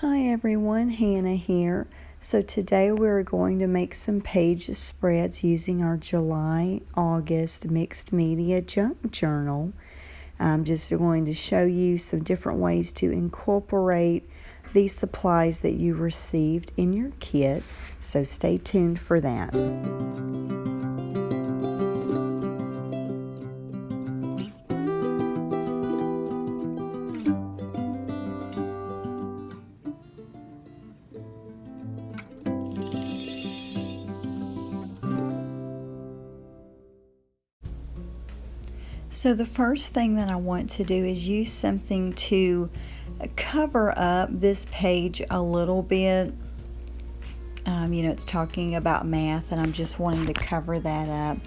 Hi everyone, Hannah here. So today we're going to make some page spreads using our July-August mixed media junk journal. I'm just going to show you some different ways to incorporate these supplies that you received in your kit. So stay tuned for that. So the first thing that I want to do is use something to cover up this page a little bit. It's talking about math, and I'm just wanting to cover that up,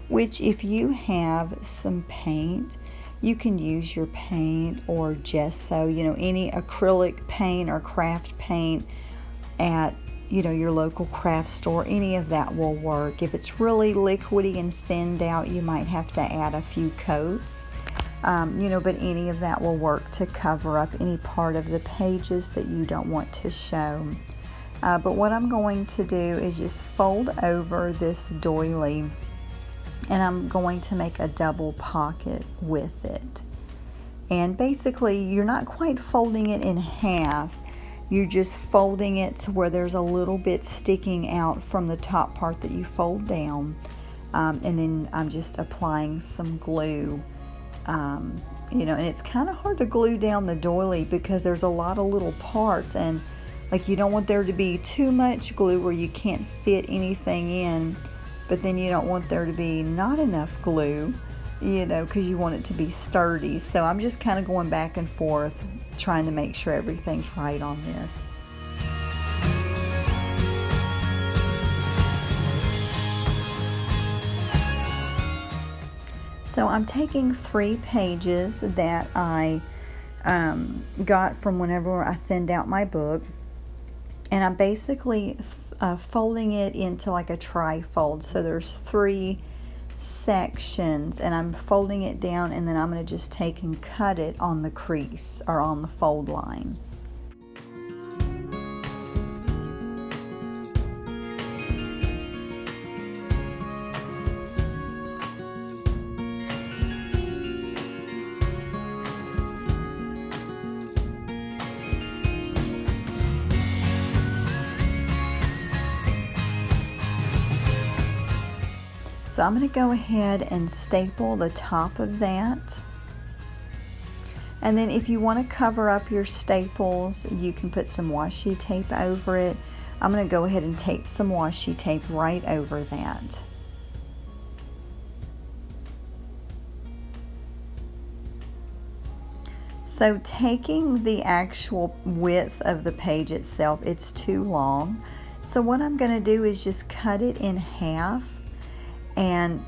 which if you have some paint, you can use your paint or gesso, any acrylic paint or craft paint at your local craft store. Any of that will work. If it's really liquidy and thinned out, you might have to add a few coats, but any of that will work to cover up any part of the pages that you don't want to show. But what I'm going to do is just fold over this doily, and I'm going to make a double pocket with it. And basically, you're not quite folding it in half. You're just folding it to where there's a little bit sticking out from the top part that you fold down. And then I'm just applying some glue. And it's kind of hard to glue down the doily because there's a lot of little parts, and you don't want there to be too much glue where you can't fit anything in, but then you don't want there to be not enough glue, because you want it to be sturdy. So I'm just kind of going back and forth trying to make sure everything's right on this. So I'm taking 3 pages that I got from whenever I thinned out my book, and I'm basically folding it into like a tri-fold. So there's 3 sections, and I'm folding it down, and then I'm going to just take and cut it on the crease or on the fold line. So I'm going to go ahead and staple the top of that. And then if you want to cover up your staples, you can put some washi tape over it. I'm going to go ahead and tape some washi tape right over that. So taking the actual width of the page itself, it's too long. So what I'm going to do is just cut it in half, and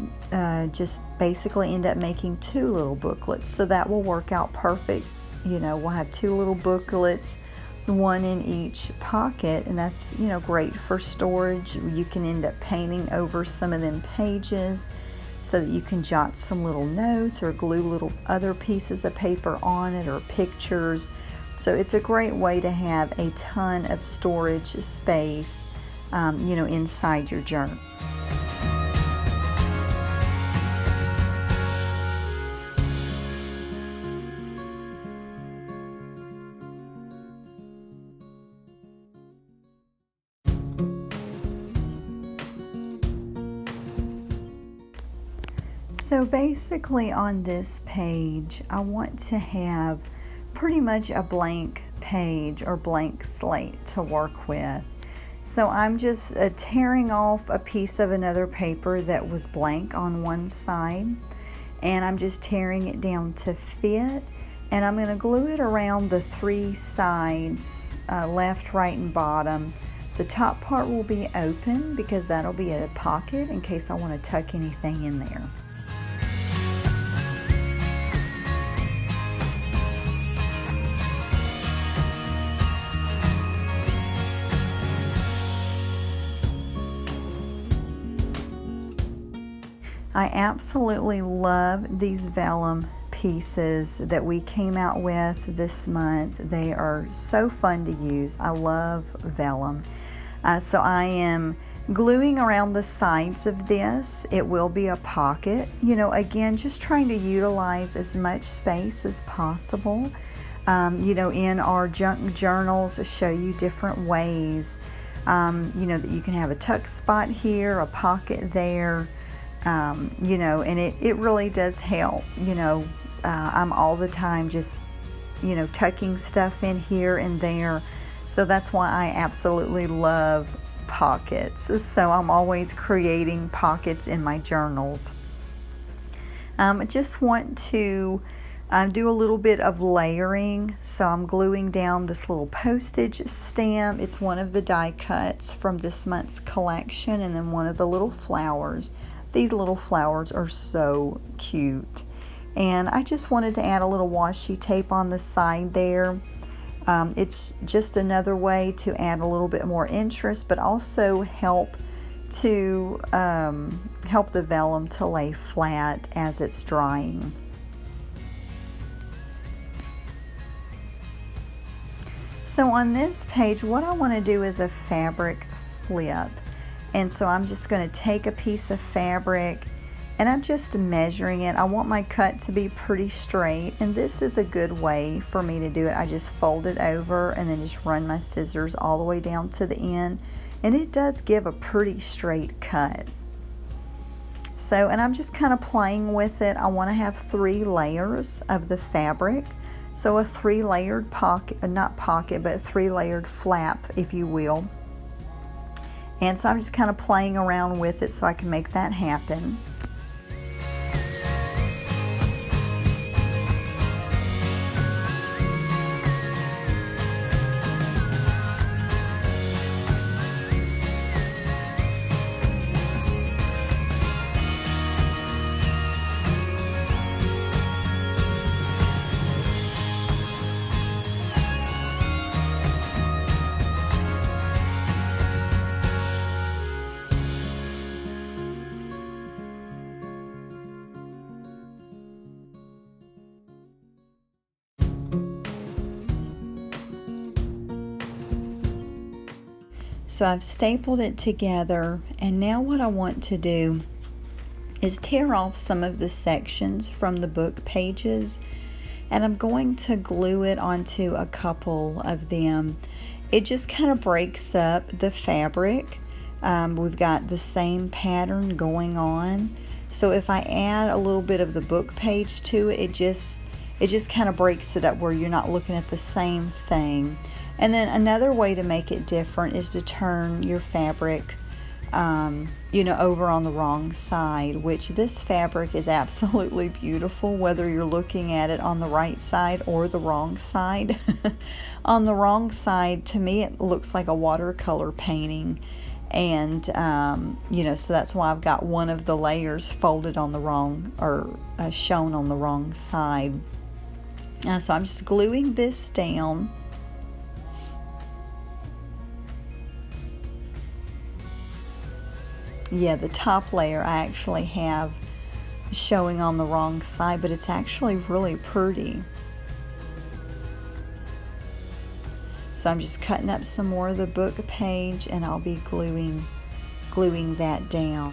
just basically end up making 2 little booklets. So that will work out perfect. We'll have 2 little booklets, 1 in each pocket, and that's great for storage. You can end up painting over some of them pages so that you can jot some little notes or glue little other pieces of paper on it or pictures. So it's a great way to have a ton of storage space inside your journal. So basically on this page, I want to have pretty much a blank page or blank slate to work with. So I'm just tearing off a piece of another paper that was blank on one side, and I'm just tearing it down to fit, and I'm going to glue it around the 3 sides, left, right, and bottom. The top part will be open because that'll be a pocket in case I want to tuck anything in there. I absolutely love these vellum pieces that we came out with this month. They are so fun to use. I love vellum. So I am gluing around the sides of this. It will be a pocket. You know, again, just trying to utilize as much space as possible. You know, in our junk journals, show you different ways, you know, that you can have a tuck spot here, a pocket there, you know, and it really does help. You know, I'm all the time just, you know, tucking stuff in here and there. So that's why I absolutely love pockets. So I'm always creating pockets in my journals. I just want to do a little bit of layering. So I'm gluing down this little postage stamp. It's one of the die cuts from this month's collection, and then one of the little flowers. These little flowers are so cute. And I just wanted to add a little washi tape on the side there. It's just another way to add a little bit more interest, but also help to help the vellum to lay flat as it's drying. So on this page, what I want to do is a fabric flip. And so I'm just going to take a piece of fabric and I'm just measuring it. I want my cut to be pretty straight, and this is a good way for me to do it. I just fold it over and then just run my scissors all the way down to the end, and it does give a pretty straight cut. So, and I'm just kind of playing with it. I want to have 3 layers of the fabric. So a 3-layered pocket, not pocket, but 3-layered flap, if you will. And so I'm just kind of playing around with it so I can make that happen. So I've stapled it together, and now what I want to do is tear off some of the sections from the book pages, and I'm going to glue it onto a couple of them. It just kind of breaks up the fabric. We've got the same pattern going on, so if I add a little bit of the book page to it, it just kind of breaks it up where you're not looking at the same thing. And then another way to make it different is to turn your fabric, you know, over on the wrong side, which this fabric is absolutely beautiful, whether you're looking at it on the right side or the wrong side. On the wrong side, to me, it looks like a watercolor painting. And, you know, so that's why I've got one of the layers folded on the wrong, or shown on the wrong side. So I'm just gluing this down. Yeah, the top layer I actually have showing on the wrong side, but it's actually really pretty. So I'm just cutting up some more of the book page, and I'll be gluing that down.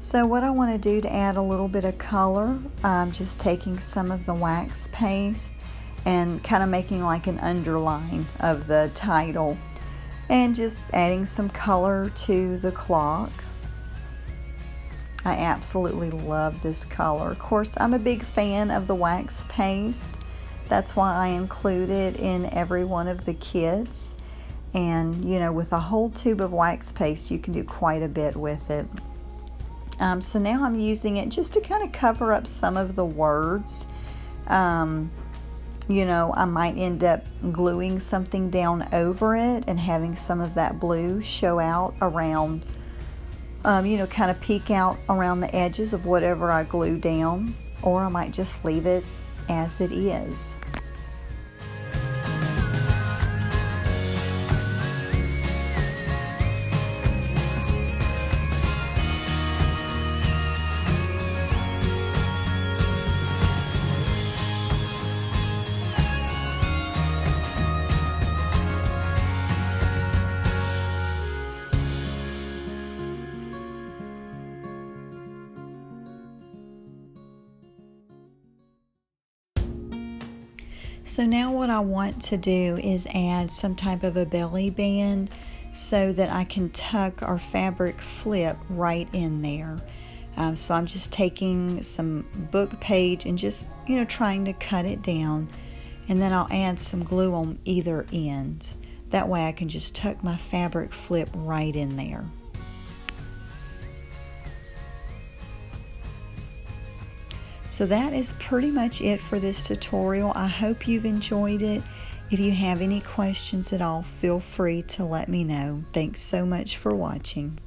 So what I want to do to add a little bit of color, I'm just taking some of the wax paste and kind of making like an underline of the title, and just adding some color to the clock. I absolutely love this color. Of course, I'm a big fan of the wax paste. That's why I include it in every one of the kits. And you know, with a whole tube of wax paste, you can do quite a bit with it. So now I'm using it just to kind of cover up some of the words. You know, I might end up gluing something down over it and having some of that blue show out around, you know, kind of peek out around the edges of whatever I glue down, or I might just leave it as it is. So now what I want to do is add some type of a belly band so that I can tuck our fabric flip right in there. So I'm just taking some book page and just, you know, trying to cut it down, and then I'll add some glue on either end. That way I can just tuck my fabric flip right in there. So that is pretty much it for this tutorial. I hope you've enjoyed it. If you have any questions at all, feel free to let me know. Thanks so much for watching.